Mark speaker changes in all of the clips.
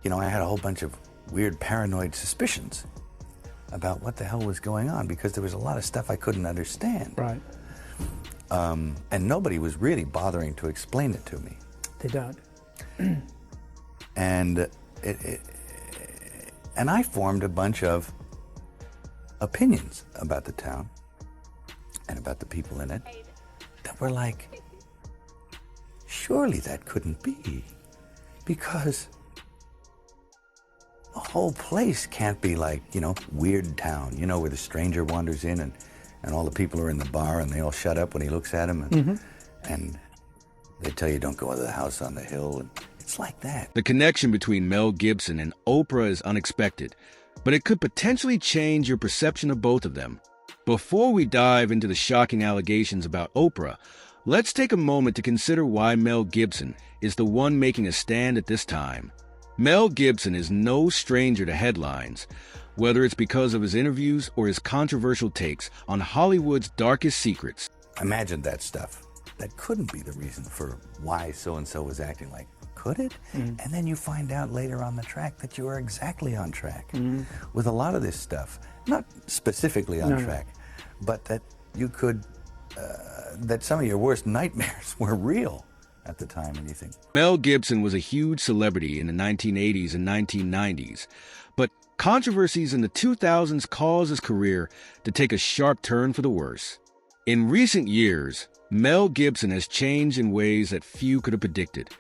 Speaker 1: I had a whole bunch of weird paranoid suspicions about what the hell was going on because there was a lot of stuff I couldn't understand.
Speaker 2: Right.
Speaker 1: And nobody was really bothering to explain it to me.
Speaker 2: They don't.
Speaker 1: And and I formed a bunch of opinions about the town and about the people in it that were like, surely that couldn't be, because the whole place can't be like, Weird Town, where the stranger wanders in and all the people are in the bar and they all shut up when he looks at them and they tell you don't go to the house on the hill. And it's like that.
Speaker 3: The connection between Mel Gibson and Oprah is unexpected, but it could potentially change your perception of both of them. Before we dive into the shocking allegations about Oprah, let's take a moment to consider why Mel Gibson is the one making a stand at this time. Mel Gibson is no stranger to headlines, whether it's because of his interviews or his controversial takes on Hollywood's darkest secrets.
Speaker 1: Imagine that stuff. That couldn't be the reason for why so-and-so was acting like. Could it? And then you find out later on the track that you are exactly on track with a lot of this stuff. Not specifically on track, but that you could, that some of your worst nightmares were real at the time, and you think.
Speaker 3: Mel Gibson was a huge celebrity in the 1980s and 1990s, but controversies in the 2000s caused his career to take a sharp turn for the worse. In recent years, Mel Gibson has changed in ways that few could have predicted.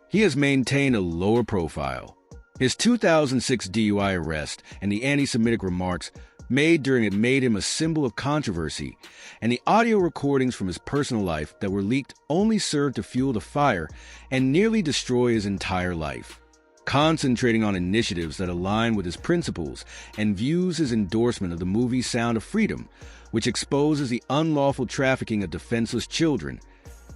Speaker 3: He has maintained a lower profile. His 2006 DUI arrest and the anti-Semitic remarks made during it made him a symbol of controversy, and the audio recordings from his personal life that were leaked only served to fuel the fire and nearly destroy his entire life. Concentrating on initiatives that align with his principles and views his endorsement of the movie Sound of Freedom, which exposes the unlawful trafficking of defenseless children,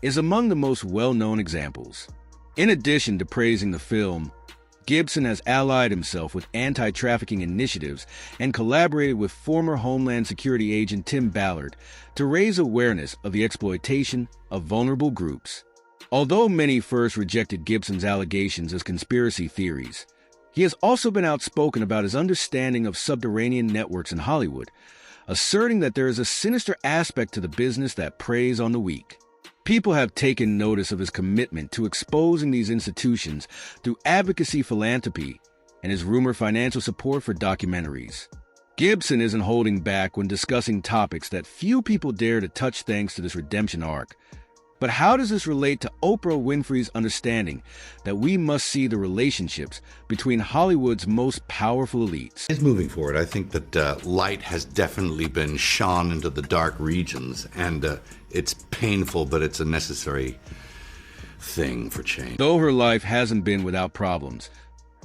Speaker 3: is among the most well-known examples. In addition to praising the film, Gibson has allied himself with anti-trafficking initiatives and collaborated with former Homeland Security agent Tim Ballard to raise awareness of the exploitation of vulnerable groups. Although many first rejected Gibson's allegations as conspiracy theories, he has also been outspoken about his understanding of subterranean networks in Hollywood, asserting that there is a sinister aspect to the business that preys on the weak. People have taken notice of his commitment to exposing these institutions through advocacy philanthropy and his rumored financial support for documentaries. Gibson isn't holding back when discussing topics that few people dare to touch thanks to this redemption arc. But how does this relate to Oprah Winfrey's understanding that we must see the relationships between Hollywood's most powerful elites?
Speaker 4: It's moving forward. I think that light has definitely been shone into the dark regions, and it's painful, but it's a necessary thing for change.
Speaker 3: Though her life hasn't been without problems,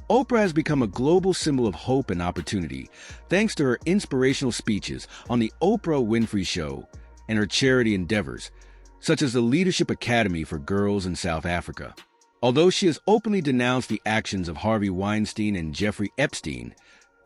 Speaker 3: Oprah has become a global symbol of hope and opportunity thanks to her inspirational speeches on The Oprah Winfrey Show and her charity endeavors, such as the Leadership Academy for Girls in South Africa. Although she has openly denounced the actions of Harvey Weinstein and Jeffrey Epstein,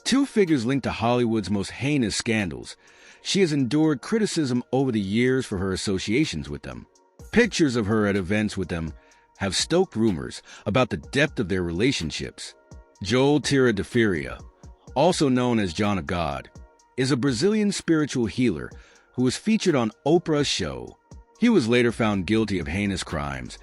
Speaker 3: two figures linked to Hollywood's most heinous scandals, she has endured criticism over the years for her associations with them. Pictures of her at events with them have stoked rumors about the depth of their relationships. Joel Tira de Feria, also known as John of God, is a Brazilian spiritual healer who was featured on Oprah's show. He was later found guilty of heinous crimes,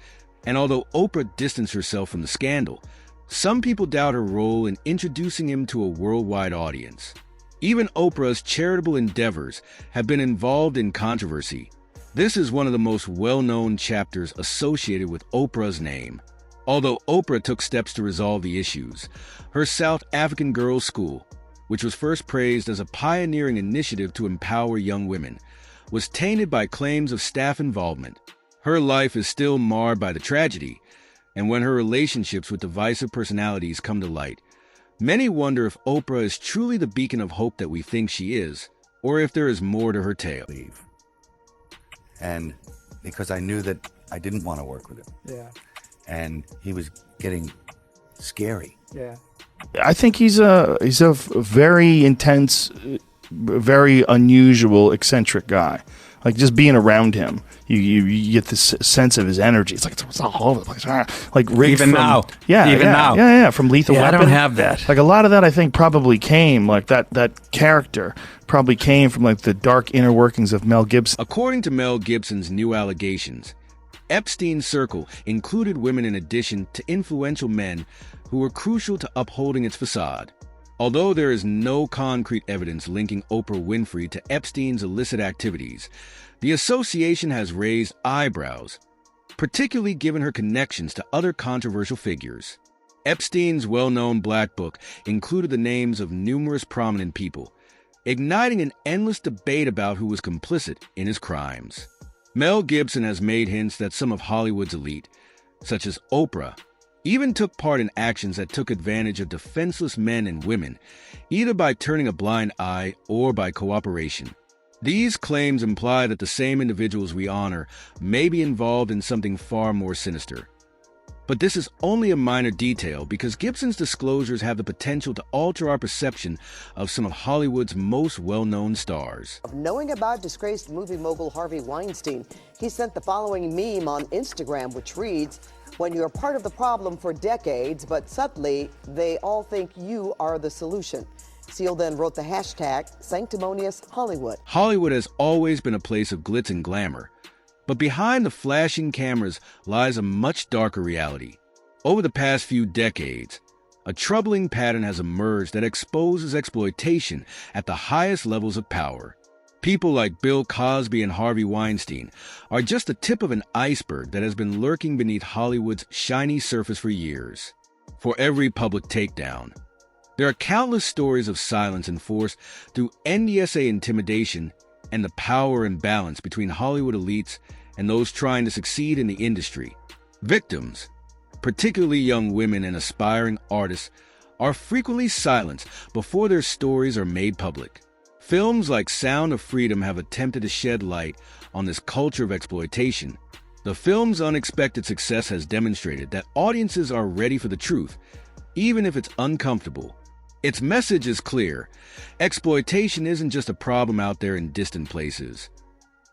Speaker 3: and although Oprah distanced herself from the scandal, some people doubt her role in introducing him to a worldwide audience. Even Oprah's charitable endeavors have been involved in controversy. This is one of the most well-known chapters associated with Oprah's name. Although Oprah took steps to resolve the issues, her South African Girls' School, which was first praised as a pioneering initiative to empower young women, was tainted by claims of staff involvement. Her life is still marred by the tragedy, and when her relationships with divisive personalities come to light, many wonder if Oprah is truly the beacon of hope that we think she is, or if there is more to her tale.
Speaker 1: And because I knew that I didn't want to work with him.
Speaker 2: Yeah.
Speaker 1: And he was getting scary.
Speaker 2: Yeah.
Speaker 5: I think he's a very intense, very unusual, eccentric guy. Like just being around him, you get this sense of his energy. It's like it's all over the place. Like Riggs
Speaker 2: Even now.
Speaker 5: From Lethal Weapon.
Speaker 2: I don't have that.
Speaker 5: Like a lot of that, I think probably came like that character probably came from like the dark inner workings of Mel Gibson.
Speaker 3: According to Mel Gibson's new allegations, Epstein's circle included women in addition to influential men who were crucial to upholding its facade. Although there is no concrete evidence linking Oprah Winfrey to Epstein's illicit activities, the association has raised eyebrows, particularly given her connections to other controversial figures. Epstein's well-known Black Book included the names of numerous prominent people, igniting an endless debate about who was complicit in his crimes. Mel Gibson has made hints that some of Hollywood's elite, such as Oprah, even took part in actions that took advantage of defenseless men and women, either by turning a blind eye or by cooperation. These claims imply that the same individuals we honor may be involved in something far more sinister. But this is only a minor detail because Gibson's disclosures have the potential to alter our perception of some of Hollywood's most well-known stars.
Speaker 6: Knowing about disgraced movie mogul Harvey Weinstein, he sent the following meme on Instagram, which reads, "When you're part of the problem for decades, but subtly, they all think you are the solution." Seal then wrote the hashtag Sanctimonious Hollywood.
Speaker 3: Hollywood has always been a place of glitz and glamour, but behind the flashing cameras lies a much darker reality. Over the past few decades, a troubling pattern has emerged that exposes exploitation at the highest levels of power. People like Bill Cosby and Harvey Weinstein are just the tip of an iceberg that has been lurking beneath Hollywood's shiny surface for years. For every public takedown, there are countless stories of silence enforced through NDSA intimidation and the power imbalance between Hollywood elites and those trying to succeed in the industry. Victims, particularly young women and aspiring artists, are frequently silenced before their stories are made public. Films like Sound of Freedom have attempted to shed light on this culture of exploitation. The film's unexpected success has demonstrated that audiences are ready for the truth, even if it's uncomfortable. Its message is clear. Exploitation isn't just a problem out there in distant places.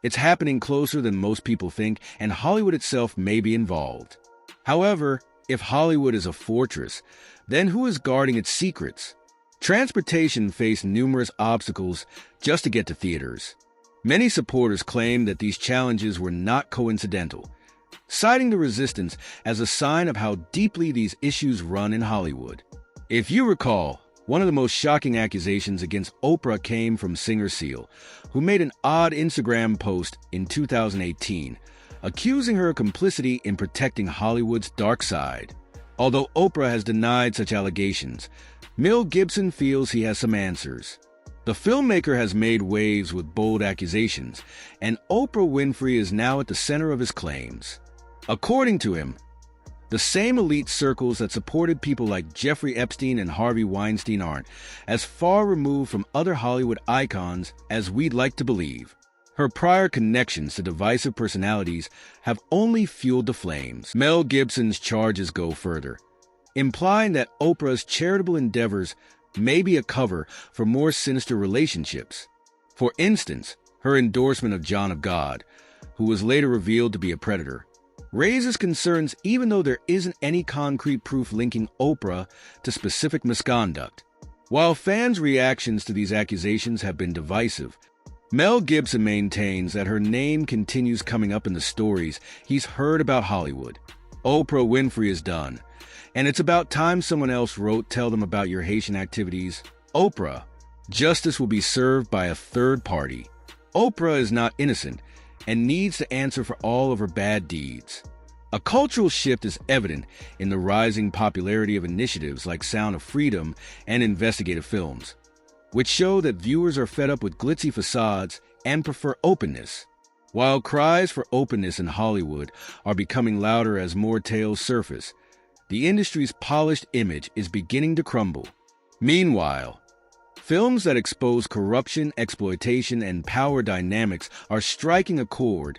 Speaker 3: It's happening closer than most people think, and Hollywood itself may be involved. However, if Hollywood is a fortress, then who is guarding its secrets? Transportation faced numerous obstacles just to get to theaters. Many supporters claim that these challenges were not coincidental, citing the resistance as a sign of how deeply these issues run in Hollywood. If you recall, one of the most shocking accusations against Oprah came from singer Seal, who made an odd Instagram post in 2018, accusing her of complicity in protecting Hollywood's dark side. Although Oprah has denied such allegations, Mel Gibson feels he has some answers. The filmmaker has made waves with bold accusations, and Oprah Winfrey is now at the center of his claims. According to him, the same elite circles that supported people like Jeffrey Epstein and Harvey Weinstein aren't as far removed from other Hollywood icons as we'd like to believe. Her prior connections to divisive personalities have only fueled the flames. Mel Gibson's charges go further, implying that Oprah's charitable endeavors may be a cover for more sinister relationships. For instance, her endorsement of John of God, who was later revealed to be a predator, raises concerns even though there isn't any concrete proof linking Oprah to specific misconduct. While fans' reactions to these accusations have been divisive, Mel Gibson maintains that her name continues coming up in the stories he's heard about Hollywood. Oprah Winfrey is done, and it's about time someone else wrote "Tell them about your Haitian activities." Oprah, justice will be served by a third party. Oprah is not innocent and needs to answer for all of her bad deeds. A cultural shift is evident in the rising popularity of initiatives like Sound of Freedom and investigative films, which show that viewers are fed up with glitzy facades and prefer openness. While cries for openness in Hollywood are becoming louder as more tales surface, the industry's polished image is beginning to crumble. Meanwhile, films that expose corruption, exploitation, and power dynamics are striking a chord,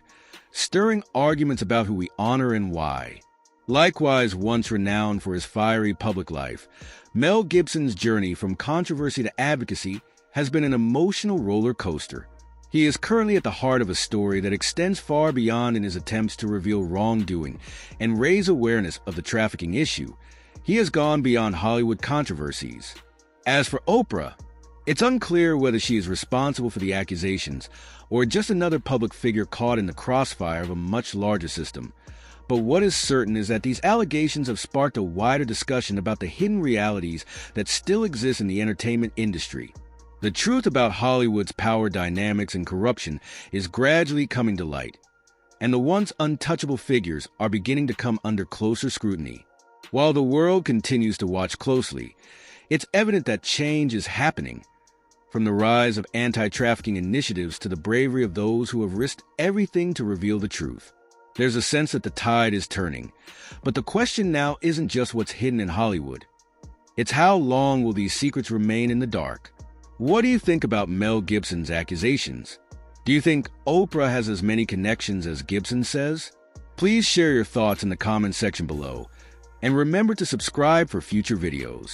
Speaker 3: stirring arguments about who we honor and why. Likewise, once renowned for his fiery public life, Mel Gibson's journey from controversy to advocacy has been an emotional roller coaster. He is currently at the heart of a story that extends far beyond in his attempts to reveal wrongdoing and raise awareness of the trafficking issue. He has gone beyond Hollywood controversies. As for Oprah, it's unclear whether she is responsible for the accusations or just another public figure caught in the crossfire of a much larger system. But what is certain is that these allegations have sparked a wider discussion about the hidden realities that still exist in the entertainment industry. The truth about Hollywood's power dynamics and corruption is gradually coming to light, and the once untouchable figures are beginning to come under closer scrutiny. While the world continues to watch closely, it's evident that change is happening. From the rise of anti-trafficking initiatives to the bravery of those who have risked everything to reveal the truth, there's a sense that the tide is turning. But the question now isn't just what's hidden in Hollywood. It's how long will these secrets remain in the dark? What do you think about Mel Gibson's accusations? Do you think Oprah has as many connections as Gibson says? Please share your thoughts in the comments section below, and remember to subscribe for future videos.